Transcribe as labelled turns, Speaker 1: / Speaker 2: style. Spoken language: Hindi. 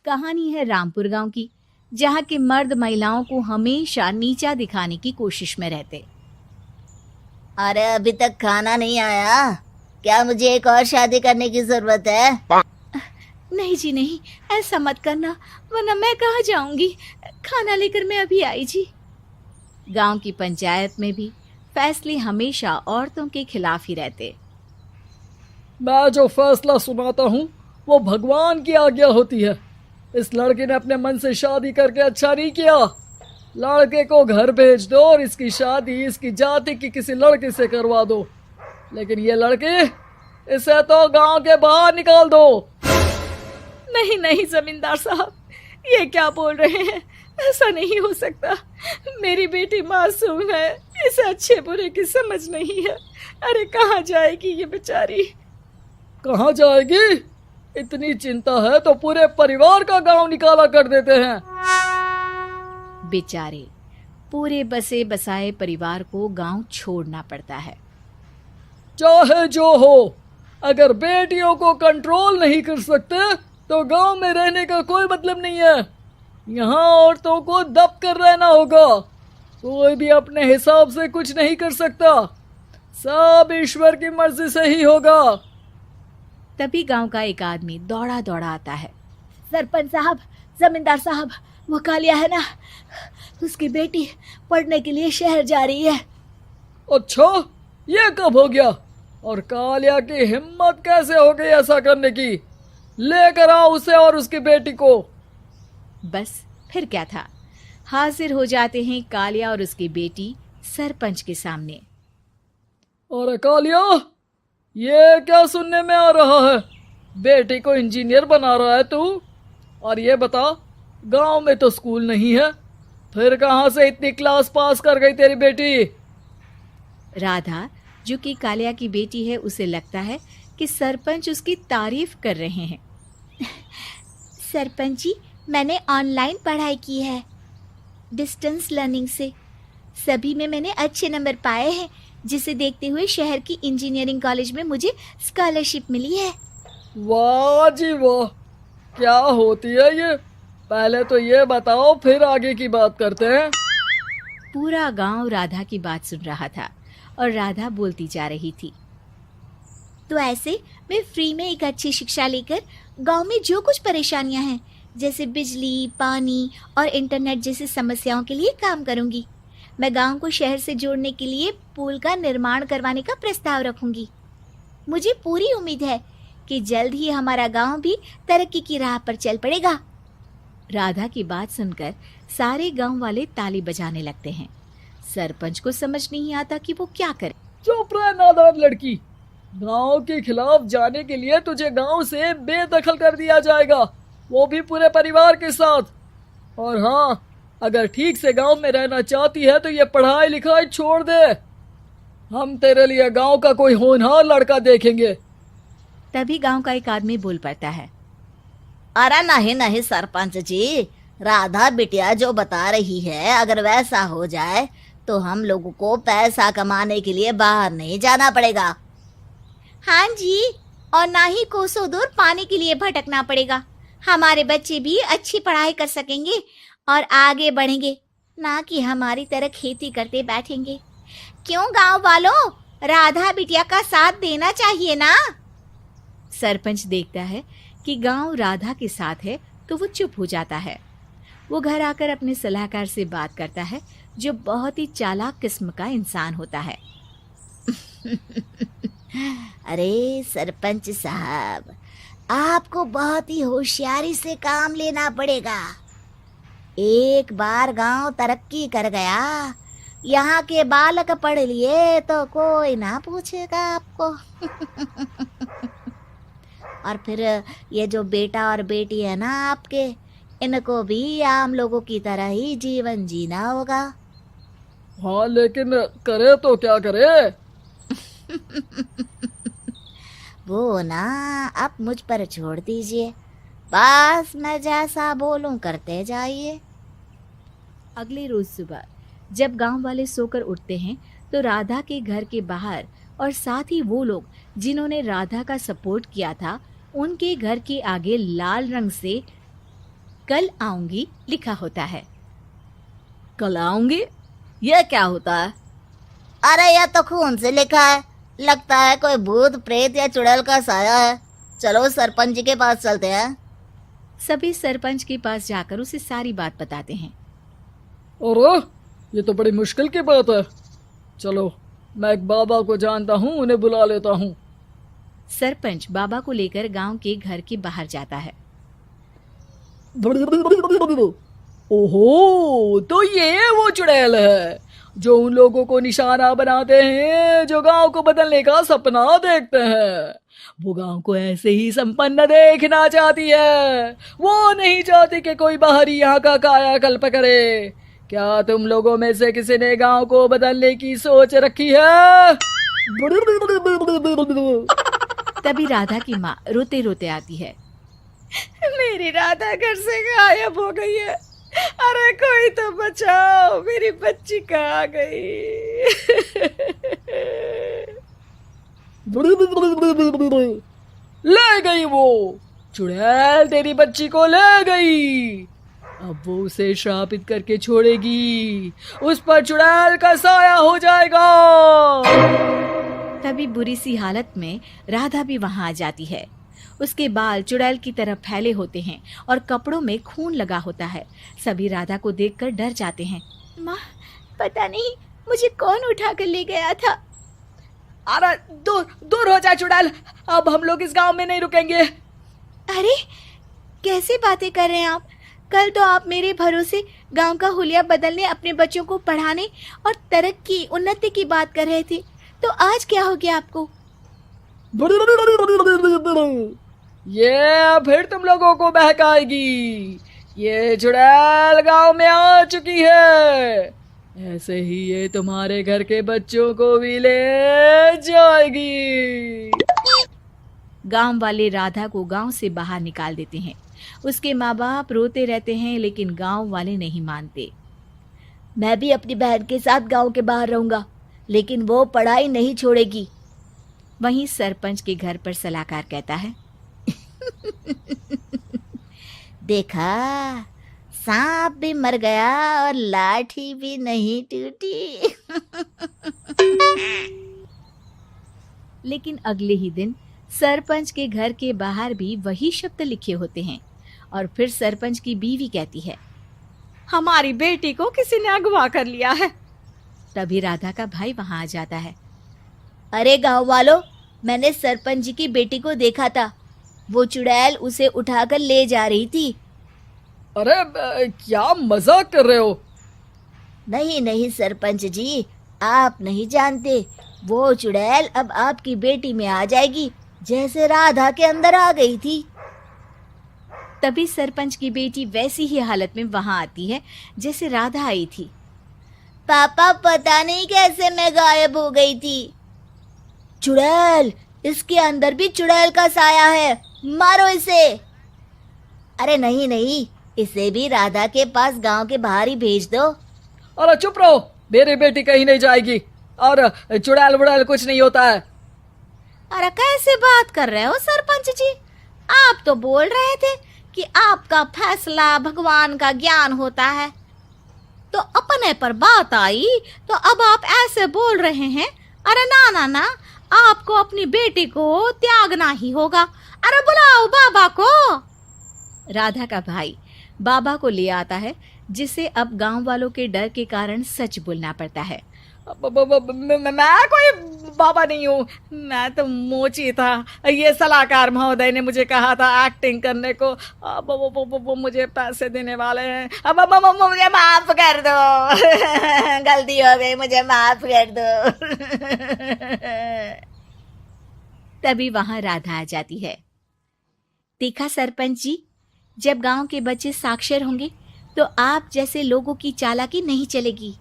Speaker 1: कहानी है रामपुर गांव की, जहां के मर्द महिलाओं को हमेशा नीचा दिखाने की कोशिश में रहते।
Speaker 2: अरे अभी तक खाना नहीं आया, क्या मुझे एक और शादी करने की जरूरत है?
Speaker 1: नहीं जी नहीं, ऐसा मत करना, वरना मैं कहाँ जाऊंगी। खाना लेकर मैं अभी आई जी। गांव की पंचायत में भी फैसले हमेशा औरतों के खिलाफ ही रहते।
Speaker 3: मैं जो फैसला सुनाता हूँ वो भगवान की आज्ञा होती है। इस लड़के ने अपने मन से शादी करके अच्छा नहीं किया। लड़के को घर भेज दो और इसकी शादी इसकी जाति की किसी लड़के से करवा दो, लेकिन ये लड़की, इसे तो गांव के बाहर निकाल दो।
Speaker 1: नहीं नहीं जमींदार साहब, ये क्या बोल रहे हैं? ऐसा नहीं हो सकता। मेरी बेटी मासूम है, इसे अच्छे बुरे की समझ नहीं है। अरे कहाँ जाएगी ये बेचारी?
Speaker 3: कहाँ जाएगी? इतनी चिंता है तो पूरे परिवार का गांव निकाला कर देते हैं।
Speaker 1: बेचारे पूरे बसे बसाए परिवार को गांव छोड़ना पड़ता है।
Speaker 3: चाहे जो हो, अगर बेटियों को कंट्रोल नहीं कर सकते तो गांव में रहने का कोई मतलब नहीं है। यहाँ औरतों को दब कर रहना होगा। कोई भी अपने हिसाब से कुछ नहीं कर सकता, सब ईश्वर की मर्जी से ही होगा।
Speaker 1: तभी गांव का एक आदमी दौड़ा दौड़ा आता है। सरपंच साहब, जमींदार साहब, वो कालिया है ना, उसकी बेटी पढ़ने के लिए शहर जा रही है।
Speaker 3: अच्छा, ये कब हो गया? और कालिया की हिम्मत कैसे हो गई ऐसा करने की? लेकर आओ उसे और उसकी बेटी को।
Speaker 1: बस फिर क्या था, हाजिर हो जाते हैं कालिया और उसकी बेटी सरपंच के सामने।
Speaker 3: अरे कालिया, ये क्या सुनने में आ रहा है? बेटी को इंजीनियर बना रहा है तू? और ये बता, गांव में तो स्कूल नहीं है, फिर कहां से इतनी क्लास पास कर गई तेरी बेटी?
Speaker 1: राधा, जो कि कालिया की बेटी है, उसे लगता है कि सरपंच उसकी तारीफ कर रहे हैं। सरपंच जी, मैंने ऑनलाइन पढ़ाई की है, डिस्टेंस लर्निंग से। सभी में मैंने अच्छे नंबर पाए हैं, जिसे देखते हुए शहर की इंजीनियरिंग कॉलेज में मुझे स्कॉलरशिप मिली है।
Speaker 3: वाह जी वाह, क्या होती है ये? पहले तो ये बताओ, फिर आगे की बात करते हैं।
Speaker 1: पूरा गांव राधा की बात सुन रहा था और राधा बोलती जा रही थी। तो ऐसे मैं फ्री में एक अच्छी शिक्षा लेकर गांव में जो कुछ परेशानियां हैं, जैसे बिजली, पानी और इंटरनेट जैसी समस्याओं के लिए काम करूंगी। मैं गांव को शहर से जोड़ने के लिए पुल का निर्माण करवाने का प्रस्ताव रखूंगी। मुझे पूरी उम्मीद है कि जल्द ही हमारा गांव भी तरक्की की राह पर चल पड़ेगा। राधा की बात सुनकर सारे गांव वाले ताली बजाने लगते हैं। सरपंच को समझ नहीं आता कि वो क्या करे।
Speaker 3: चुप रह नादान लड़की, गांव के खिलाफ जाने के लिए तुझे गांव से बेदखल कर दिया जाएगा, वो भी पूरे परिवार के साथ। और हाँ, अगर ठीक से गांव में रहना चाहती है तो ये पढ़ाई लिखाई छोड़ दे। हम तेरे लिए गांव का कोई होनहार लड़का देखेंगे।
Speaker 1: तभी गांव का एक आदमी बोल पड़ता है।
Speaker 2: अरे नहीं नहीं सरपंच जी, राधा बिटिया जो बता रही है, अगर वैसा हो जाए तो हम लोगों को पैसा कमाने के लिए बाहर नहीं जाना पड़ेगा।
Speaker 1: हाँ जी, और ना ही कोसों दूर पानी के लिए भटकना पड़ेगा। हमारे बच्चे भी अच्छी पढ़ाई कर सकेंगे और आगे बढ़ेंगे, ना कि हमारी तरह खेती करते बैठेंगे। क्यों गांव वालों, राधा बिटिया का साथ देना चाहिए ना। सरपंच देखता है कि गांव राधा के साथ है तो वो चुप हो जाता है। वो घर आकर अपने सलाहकार से बात करता है, जो बहुत ही चालाक किस्म का इंसान होता है।
Speaker 2: अरे सरपंच साहब, आपको बहुत ही होशियारी से काम लेना पड़ेगा। एक बार गांव तरक्की कर गया, यहाँ के बालक पढ़ लिए तो कोई ना पूछेगा आपको। और फिर ये जो बेटा और बेटी है ना आपके, इनको भी आम लोगों की तरह ही जीवन जीना होगा।
Speaker 3: हाँ, लेकिन करे तो क्या करे?
Speaker 2: वो ना आप मुझ पर छोड़ दीजिए, बस मैं जैसा बोलूं करते जाइए।
Speaker 1: अगले रोज सुबह जब गांव वाले सोकर उठते हैं तो राधा के घर के बाहर और साथ ही वो लोग जिन्होंने राधा का सपोर्ट किया था, उनके घर के आगे लाल रंग से कल आऊंगी लिखा होता है।
Speaker 4: कल आऊंगी, यह क्या होता है?
Speaker 2: अरे यह तो खून से लिखा है, लगता है कोई भूत प्रेत या चुड़ैल का साया है। चलो सरपंच जी के पास चलते हैं।
Speaker 1: सभी सरपंच के पास जाकर उसे सारी बात बताते हैं।
Speaker 3: अरे ये तो बड़ी मुश्किल की बात है। चलो मैं एक बाबा को जानता हूँ, उन्हें बुला लेता हूँ।
Speaker 1: सरपंच बाबा को लेकर गांव के घर के बाहर जाता है।
Speaker 3: ओहो, तो ये वो चुड़ैल है जो उन लोगों को निशाना बनाते हैं जो गांव को बदलने का सपना देखते हैं। वो गांव को ऐसे ही संपन्न देखना चाहती है। वो नहीं चाहती कि कोई बाहरी यहाँ का कायाकल्प करे। क्या तुम लोगों में से किसी ने गांव को बदलने की सोच रखी है?
Speaker 1: तभी राधा की माँ रोते रोते आती है।
Speaker 4: मेरी राधा घर से गायब हो गई है। अरे कोई तो बचाओ, मेरी बच्ची कहाँ गई?
Speaker 3: ले गई वो चुड़ैल, तेरी बच्ची को ले गई। अब वो उसे श्रापित करके छोड़ेगी, उस पर चुड़ैल का साया हो जाएगा।
Speaker 1: तभी बुरी सी हालत में राधा भी वहां आ जाती है। उसके बाल चुड़ैल की तरह फैले होते हैं और कपड़ों में खून लगा होता है। सभी राधा को देखकर डर जाते हैं।
Speaker 4: माँ, पता नहीं मुझे कौन उठा कर ले गया था।
Speaker 3: अरे दूर दूर हो जा चुड़ैल, अब हम लोग इस गांव में नहीं रुकेंगे।
Speaker 4: अरे कैसी बातें कर रहे हैं आप? कल तो आप मेरे भरोसे गांव का हुलिया बदलने, अपने बच्चों को पढ़ाने और तरक्की उन्नति की बात कर रहे थे, तो आज क्या हो गया आपको?
Speaker 3: ये फिर तुम लोगों को बहकाएगी। ये चुड़ैल गांव में आ चुकी है, ऐसे ही ये तुम्हारे घर के बच्चों को भी ले जाएगी।
Speaker 1: गांव वाले राधा को गांव से बाहर निकाल देते हैं। उसके माँ बाप रोते रहते हैं, लेकिन गांव वाले नहीं मानते।
Speaker 2: मैं भी अपनी बहन के साथ गांव के बाहर रहूंगा, लेकिन वो पढ़ाई नहीं छोड़ेगी।
Speaker 1: वहीं सरपंच के घर पर सलाहकार कहता है।
Speaker 2: देखा, सांप भी मर गया और लाठी भी नहीं टूटी।
Speaker 1: लेकिन अगले ही दिन सरपंच के घर के बाहर भी वही शब्द लिखे होते हैं और फिर सरपंच की बीवी कहती है,
Speaker 4: हमारी बेटी को किसी ने अगवा कर लिया है।
Speaker 1: तभी राधा का भाई वहां आ जाता है।
Speaker 2: अरे गांव वालों, मैंने सरपंच जी की बेटी को देखा था। वो चुड़ैल उसे उठाकर ले जा रही थी।
Speaker 3: अरे क्या मजाक कर रहे हो?
Speaker 2: नहीं नहीं सरपंच जी, आप नहीं जानते। वो चुड़ैल अब आपकी बेटी में आ जाएगी, जैसे राधा के अंदर आ गई थी।
Speaker 1: तभी सरपंच की बेटी वैसी ही हालत में वहां आती है जैसे राधा आई थी।
Speaker 2: पापा, पता नहीं कैसे मैं गायब हो गई थी। चुड़ैल, इसके अंदर भी चुड़ैल का साया है, मारो इसे। अरे नहीं नहीं, इसे भी राधा के पास गांव के बाहर ही भेज दो।
Speaker 3: अरे चुप रहो, मेरी बेटी कहीं नहीं जाएगी और चुड़ैल वुड़ैल कुछ नहीं होता है।
Speaker 4: अरे कैसे बात कर रहे हो सरपंच जी? आप तो बोल रहे थे कि आपका फैसला भगवान का ज्ञान होता है, तो अपने पर बात आई तो अब आप ऐसे बोल रहे हैं। अरे ना ना ना, आपको अपनी बेटी को त्यागना ही होगा। अरे बुलाओ बाबा को।
Speaker 1: राधा का भाई बाबा को ले आता है, जिसे अब गांव वालों के डर के कारण सच बोलना पड़ता है।
Speaker 3: मैं कोई बाबा नहीं हूँ, मैं तो मोची था। ये सलाहकार महोदय ने मुझे कहा था एक्टिंग करने को। अब वो मुझे पैसे देने वाले हैं। अब मुझे माफ कर दो।
Speaker 2: गलती हो गई, मुझे माफ कर दो।
Speaker 1: तभी वहां राधा आ जाती है। देखा सरपंच जी, जब गांव के बच्चे साक्षर होंगे तो आप जैसे लोगों की चालाकी नहीं चलेगी।